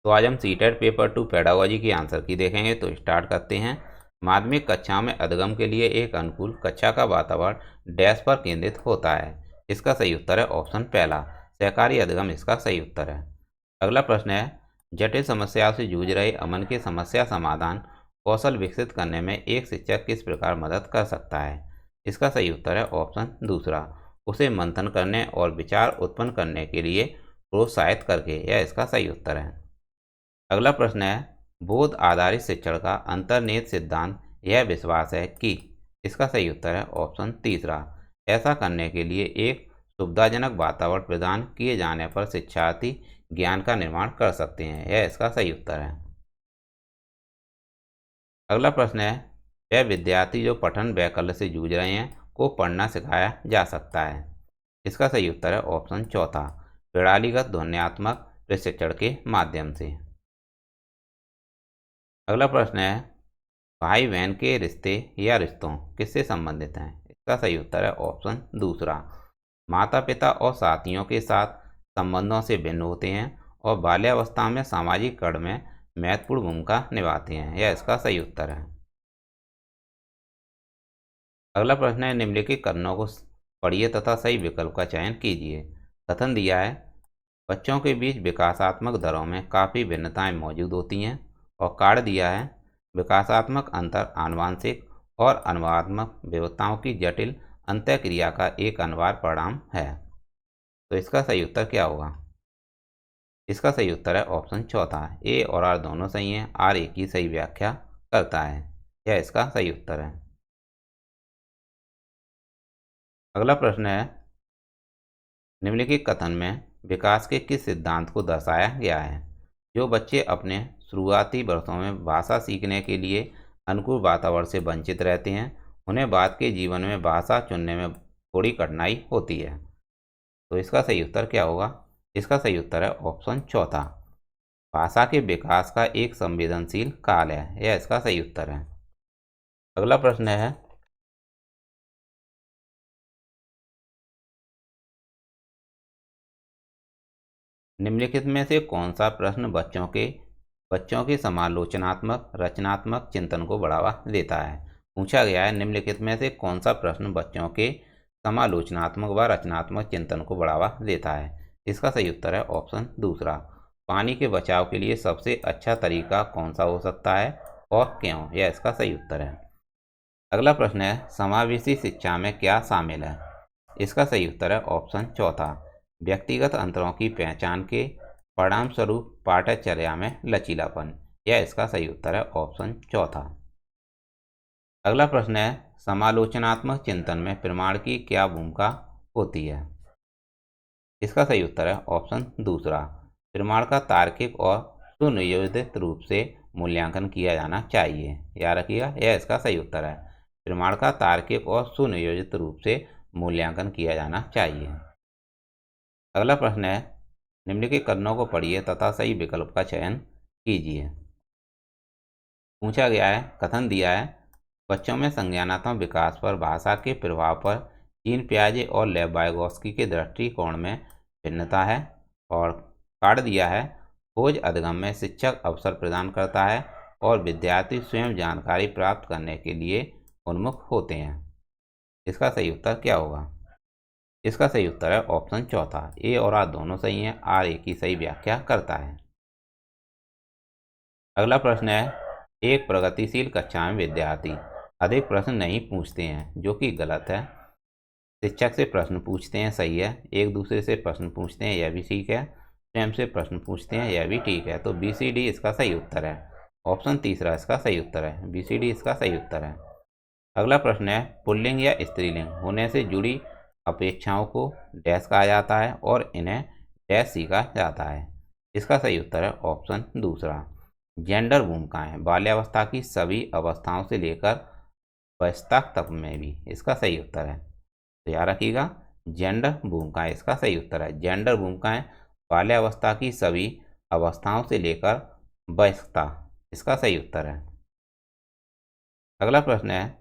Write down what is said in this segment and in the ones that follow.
तो आज हम सीटेट पेपर 2 पेडागोजी की आंसर की देखेंगे। तो स्टार्ट करते हैं। माध्यमिक कक्षा में अधिगम के लिए एक अनुकूल कक्षा का वातावरण डैश पर केंद्रित होता है। इसका सही उत्तर है ऑप्शन पहला, सहकारी अधिगम इसका सही उत्तर है। अगला प्रश्न है, जटिल समस्याओं से जूझ रहे अमन के समस्या समाधान कौशल विकसित करने में एक शिक्षक किस प्रकार मदद कर सकता है। इसका सही उत्तर है ऑप्शन दूसरा, उसे मंथन करने और विचार उत्पन्न करने के लिए प्रोत्साहित करके। यह इसका सही उत्तर है। अगला प्रश्न है, बोध आधारित शिक्षण का अंतर्निहित सिद्धांत यह विश्वास है कि। इसका सही उत्तर है ऑप्शन तीसरा, ऐसा करने के लिए एक सुविधाजनक वातावरण प्रदान किए जाने पर शिक्षार्थी ज्ञान का निर्माण कर सकते हैं। यह इसका सही उत्तर है। अगला प्रश्न है, वह विद्यार्थी जो पठन वैकल्य से जूझ रहे हैं को पढ़ना सिखाया जा सकता है। इसका सही उत्तर है ऑप्शन चौथा, प्रणालीगत ध्वन्यात्मक प्रशिक्षण के माध्यम से। अगला प्रश्न है, भाई बहन के रिश्ते या रिश्तों किससे संबंधित हैं। इसका सही उत्तर है ऑप्शन दूसरा, माता पिता और साथियों के साथ संबंधों से भिन्न होते हैं और बाल्यावस्था में सामाजिक कड़ में महत्वपूर्ण भूमिका निभाते हैं। यह इसका सही उत्तर है। अगला प्रश्न है, निम्नलिखित कथनों को पढ़िए तथा सही विकल्प का चयन कीजिए। कथन दिया है, बच्चों के बीच विकासात्मक दरों में काफ़ी भिन्नताएं मौजूद होती हैं। और कार्ड दिया है, विकासात्मक अंतर आनुवांशिक और अनुवादात्मक विविधताओं की जटिल अंतःक्रिया का एक अनिवार्य परिणाम है। तो इसका सही उत्तर क्या होगा। इसका सही उत्तर है ऑप्शन चौथा, ए और आर दोनों सही हैं। आर ए की सही व्याख्या करता है। यह इसका सही उत्तर है। अगला प्रश्न है, निम्नलिखित कथन में विकास के किस सिद्धांत को दर्शाया गया है। जो बच्चे अपने शुरुआती वर्षों में भाषा सीखने के लिए अनुकूल वातावरण से वंचित रहते हैं, उन्हें बाद के जीवन में भाषा चुनने में थोड़ी कठिनाई होती है। तो इसका सही उत्तर क्या होगा। इसका सही उत्तर है ऑप्शन चौथा, भाषा के विकास का एक संवेदनशील काल है। यह इसका सही उत्तर है। अगला प्रश्न है, निम्नलिखित में से कौन सा प्रश्न बच्चों के समालोचनात्मक रचनात्मक चिंतन को बढ़ावा देता है। पूछा गया है, निम्नलिखित में से कौन सा प्रश्न बच्चों के समालोचनात्मक व रचनात्मक चिंतन को बढ़ावा देता है। इसका सही उत्तर है ऑप्शन दूसरा, पानी के बचाव के लिए सबसे अच्छा तरीका कौन सा हो सकता है और क्यों। यह इसका सही उत्तर है। अगला प्रश्न है, समावेशी शिक्षा में क्या शामिल है। इसका सही उत्तर है ऑप्शन चौथा, व्यक्तिगत अंतरों की पहचान के परिणाम स्वरूप पाठ्यचर्या में लचीलापन। यह इसका सही उत्तर है ऑप्शन चौथा। अगला प्रश्न है, समालोचनात्मक चिंतन में प्रमाण की क्या भूमिका होती है। इसका सही उत्तर है ऑप्शन दूसरा, प्रमाण का तार्किक और सुनियोजित रूप से मूल्यांकन किया जाना चाहिए। याद रखिएगा, यह इसका सही उत्तर है, प्रमाण का तार्किक और सुनियोजित रूप से मूल्यांकन किया जाना चाहिए। अगला प्रश्न है, निम्नलिखित कथनों को पढ़िए तथा सही विकल्प का चयन कीजिए। पूछा गया है, कथन दिया है, बच्चों में संज्ञानात्मक विकास पर भाषा के प्रभाव पर जीन पियाजे और लेव वाइगोत्स्की के दृष्टिकोण में भिन्नता है। और कार्ड दिया है, खोज अधिगम में शिक्षक अवसर प्रदान करता है और विद्यार्थी स्वयं जानकारी प्राप्त करने के लिए उन्मुख होते हैं। इसका सही उत्तर क्या होगा। इसका सही उत्तर है ऑप्शन चौथा, ए और आर दोनों सही हैं। आर ए की सही व्याख्या करता है। अगला प्रश्न है, एक प्रगतिशील कक्षा में विद्यार्थी अधिक प्रश्न नहीं पूछते हैं, जो कि गलत है। शिक्षक से प्रश्न पूछते हैं, सही है। एक दूसरे से प्रश्न पूछते हैं, यह भी ठीक है। स्वयं से प्रश्न पूछते हैं, यह भी ठीक है। तो बी सी डी इसका सही उत्तर है। ऑप्शन तीसरा इसका सही उत्तर है, बी सी डी इसका सही उत्तर है। अगला प्रश्न है, पुल्लिंग या स्त्रीलिंग होने से जुड़ी अपेक्षाओं को डैश कहा जाता है और इन्हें डैश सीखा जाता है। इसका सही उत्तर है ऑप्शन दूसरा, जेंडर भूमिकाएं बाल्यावस्था की सभी अवस्थाओं से लेकर वयस्कता तक में भी। इसका सही उत्तर है। तो याद रखिएगा, जेंडर भूमिकाएं इसका सही उत्तर है। जेंडर भूमिकाएं बाल्यावस्था की सभी अवस्थाओं से लेकर वयस्कता, इसका सही उत्तर है। अगला प्रश्न है,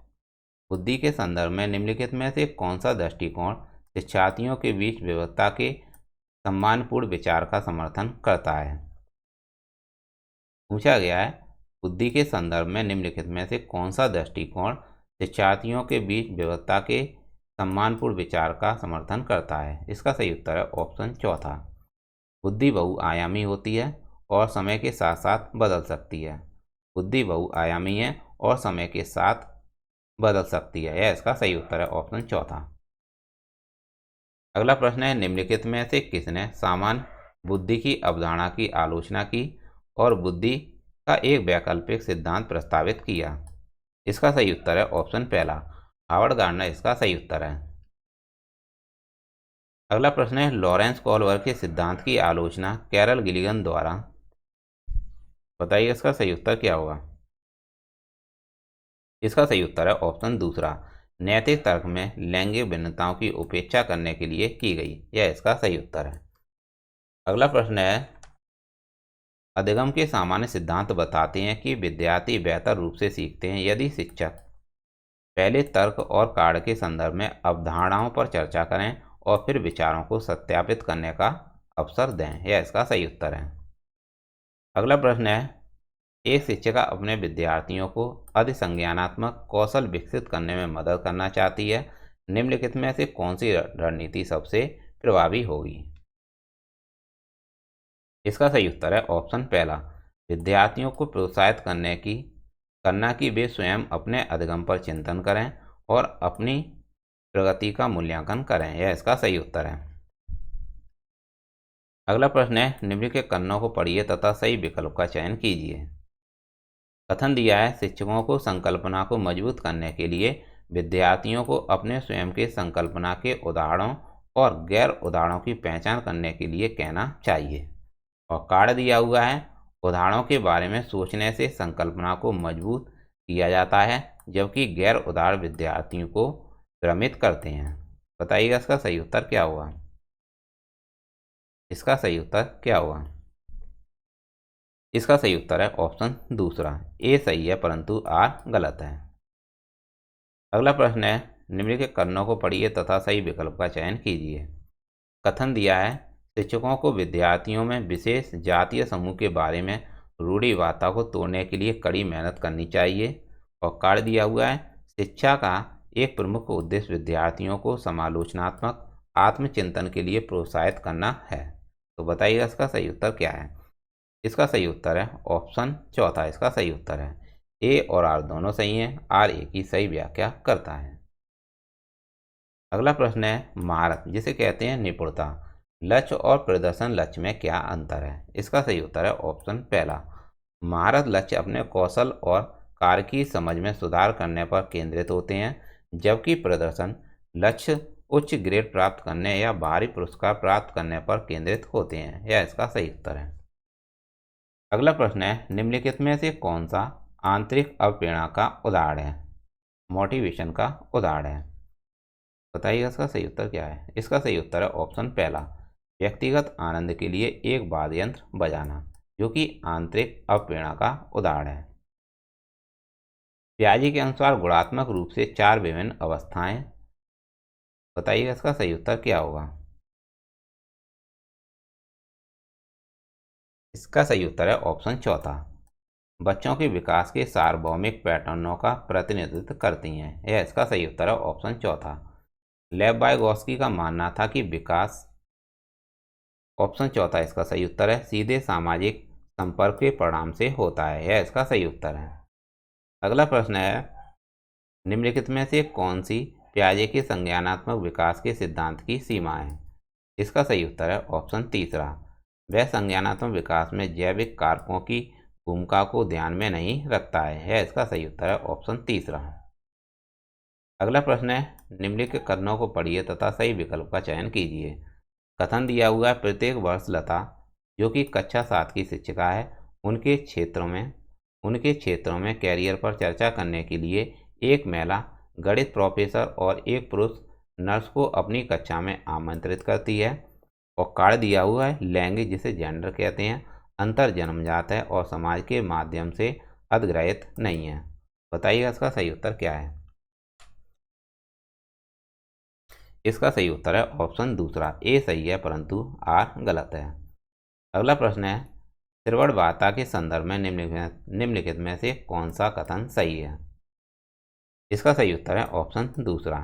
बुद्धि के संदर्भ में निम्नलिखित में से कौन सा दृष्टिकोण शिक्षार्थियों के बीच विविधता के सम्मानपूर्ण विचार का समर्थन करता है। पूछा गया है बुद्धि के संदर्भ में निम्नलिखित में से कौन सा दृष्टिकोण शिक्षार्थियों के बीच विविधता के सम्मानपूर्ण विचार का समर्थन करता है। इसका सही उत्तर है ऑप्शन चौथा। बुद्धि बहुआयामी होती है और समय के साथ साथ बदल सकती है। बुद्धि बहुआयामी है और समय के साथ बदल सकती है, यह इसका सही उत्तर है ऑप्शन चौथा। अगला प्रश्न है निम्नलिखित में से किसने सामान्य बुद्धि की अवधारणा की आलोचना की और बुद्धि का एक वैकल्पिक सिद्धांत प्रस्तावित किया। इसका सही उत्तर है ऑप्शन पहला, हावर्ड गार्डनर इसका सही उत्तर है। अगला प्रश्न है लॉरेंस कॉल्वर के सिद्धांत की आलोचना कैरल गिलिगन द्वारा। बताइए इसका सही उत्तर क्या होगा। इसका सही उत्तर है ऑप्शन दूसरा, नैतिक तर्क में लैंगिक भिन्नताओं की उपेक्षा करने के लिए की गई, यह इसका सही उत्तर है। अगला प्रश्न है अधिगम के सामान्य सिद्धांत बताते हैं कि विद्यार्थी बेहतर रूप से सीखते हैं यदि शिक्षक पहले तर्क और कार्य के संदर्भ में अवधारणाओं पर चर्चा करें और फिर विचारों को सत्यापित करने का अवसर दें, यह इसका सही उत्तर है। अगला प्रश्न है एक शिक्षिका अपने विद्यार्थियों को अधिसंज्ञानात्मक कौशल विकसित करने में मदद करना चाहती है। निम्नलिखित में से कौन सी रणनीति सबसे प्रभावी होगी। इसका सही उत्तर है ऑप्शन पहला, विद्यार्थियों को प्रोत्साहित करना कि वे स्वयं अपने अधिगम पर चिंतन करें और अपनी प्रगति का मूल्यांकन करें, यह इसका सही उत्तर है। अगला प्रश्न है निम्नलिखित कथनों को पढ़िए तथा सही विकल्प का चयन कीजिए। कथन दिया है शिक्षकों को संकल्पना को मजबूत करने के लिए विद्यार्थियों को अपने स्वयं के संकल्पना के उदाहरणों और गैर उदाहरणों की पहचान करने के लिए कहना चाहिए। और कार्ड दिया हुआ है उदाहरणों के बारे में सोचने से संकल्पना को मजबूत किया जाता है जबकि गैर उदाहरण विद्यार्थियों को भ्रमित करते हैं। बताइएगा इसका सही उत्तर क्या हुआ। इसका सही उत्तर क्या हुआ। इसका सही उत्तर है ऑप्शन दूसरा, ए सही है परंतु आर गलत है। अगला प्रश्न है निम्नलिखित कथनों को पढ़िए तथा सही विकल्प का चयन कीजिए। कथन दिया है शिक्षकों को विद्यार्थियों में विशेष जातीय समूह के बारे में रूढ़िवादिता को तोड़ने के लिए कड़ी मेहनत करनी चाहिए। और कार्ड दिया हुआ है शिक्षा का एक प्रमुख उद्देश्य विद्यार्थियों को समालोचनात्मक आत्मचिंतन के लिए प्रोत्साहित करना है। तो बताइएगा इसका सही उत्तर क्या है। इसका सही उत्तर है ऑप्शन चौथा, इसका सही उत्तर है। ए और आर दोनों सही हैं, आर ए की सही व्याख्या करता है। अगला प्रश्न है महारत जिसे कहते हैं निपुणता, लक्ष्य और प्रदर्शन लक्ष्य में क्या अंतर है। इसका सही उत्तर है ऑप्शन पहला, महारत लक्ष्य अपने कौशल और कार्य की समझ में सुधार करने पर केंद्रित होते हैं जबकि प्रदर्शन लक्ष्य उच्च ग्रेड प्राप्त करने या बाहरी पुरस्कार प्राप्त करने पर केंद्रित होते हैं, यह इसका सही उत्तर है। अगला प्रश्न है निम्नलिखित में से कौन सा आंतरिक अवप्रेरणा का उदाहरण है, मोटिवेशन का उदाहरण है। बताइएगा इसका सही उत्तर क्या है। इसका सही उत्तर है ऑप्शन पहला, व्यक्तिगत आनंद के लिए एक वाद्य यंत्र बजाना जो कि आंतरिक अवप्रेरणा का उदाहरण है। पियाजे के अनुसार गुणात्मक रूप से 4 विभिन्न अवस्थाएं। बताइएगा इसका सही उत्तर क्या होगा। इसका सही उत्तर है ऑप्शन चौथा, बच्चों के विकास के सार्वभौमिक पैटर्नों का प्रतिनिधित्व करती हैं, यह इसका सही उत्तर है ऑप्शन चौथा। लेव वाइगोत्स्की का मानना था कि विकास, ऑप्शन चौथा इसका सही उत्तर है, सीधे सामाजिक संपर्क के परिणाम से होता है, यह इसका सही उत्तर है। अगला प्रश्न है निम्नलिखित में से कौन सी पियाजे के संज्ञानात्मक विकास के सिद्धांत की सीमा है। इसका सही उत्तर है ऑप्शन तीसरा, वह संज्ञानात्मक विकास में जैविक कारकों की भूमिका को ध्यान में नहीं रखता है, यह इसका सही उत्तर है ऑप्शन तीसरा। अगला प्रश्न है निम्नलिखित कथनों को पढ़िए तथा सही विकल्प का चयन कीजिए। कथन दिया हुआ है प्रत्येक वर्ष लता जो कि कक्षा 7 की शिक्षिका है उनके क्षेत्रों में कैरियर पर चर्चा करने के लिए एक महिला गणित प्रोफेसर और एक पुरुष नर्स को अपनी कक्षा में आमंत्रित करती है। और कार्ड दिया हुआ है लैंगिक जिसे जेंडर कहते हैं अंतर जन्मजात है और समाज के माध्यम से अधिग्रहित नहीं है। बताइएगा इसका सही उत्तर क्या है। इसका सही उत्तर है ऑप्शन दूसरा, ए सही है परंतु आर गलत है। अगला प्रश्न है त्रिवर्ण वार्ता के संदर्भ में निम्नलिखित में से कौन सा कथन सही है? इसका सही उत्तर है ऑप्शन दूसरा।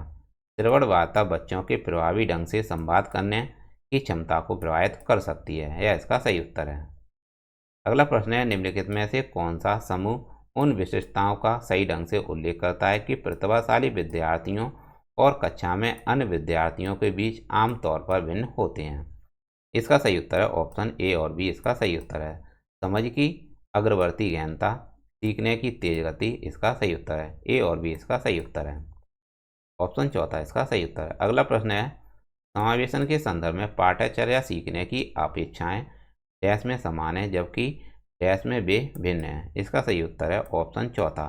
त्रिवर्ण वार्ता बच्चों के प्रभावी ढंग से संवाद करने की क्षमता को प्रभावित कर सकती है। यह इसका सही उत्तर है। अगला प्रश्न है, निम्नलिखित में से कौन सा समूह उन विशेषताओं का सही ढंग से उल्लेख करता है कि प्रतिभाशाली विद्यार्थियों और कक्षा में अन्य विद्यार्थियों के बीच आमतौर पर भिन्न होते हैं? इसका सही उत्तर है ऑप्शन ए और बी इसका सही उत्तर है। समझ की अग्रवर्ती गहनता, सीखने की तेज गति, इसका सही उत्तर है ए और बी इसका सही उत्तर है। ऑप्शन चौथा इसका सही उत्तर है। अगला प्रश्न है, समावेशन के संदर्भ में पाठ्यचर्या सीखने की अपेक्षाएं डैश में समान है जबकि डैश में वे भिन्न हैं। इसका सही उत्तर है ऑप्शन चौथा,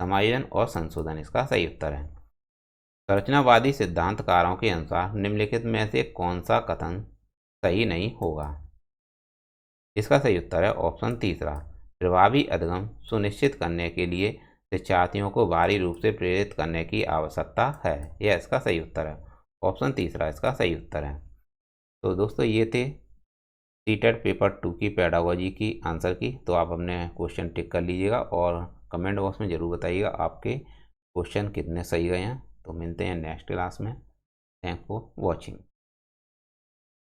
समायोजन और संशोधन इसका सही उत्तर है। संरचनावादी सिद्धांतकारों के अनुसार निम्नलिखित में से कौन सा कथन सही नहीं होगा? इसका सही उत्तर है ऑप्शन तीसरा, प्रभावी अधिगम सुनिश्चित करने के लिए शिक्षार्थियों को बाहरी रूप से प्रेरित करने की आवश्यकता है। यह इसका सही उत्तर है। ऑप्शन तीसरा इसका सही उत्तर है। तो दोस्तों ये थे सीटेट पेपर 2 की पेडागोजी की आंसर की। तो आप अपने क्वेश्चन टिक कर लीजिएगा और कमेंट बॉक्स में ज़रूर बताइएगा आपके क्वेश्चन कितने सही गए हैं। तो मिलते हैं नेक्स्ट क्लास में। Thank for watching.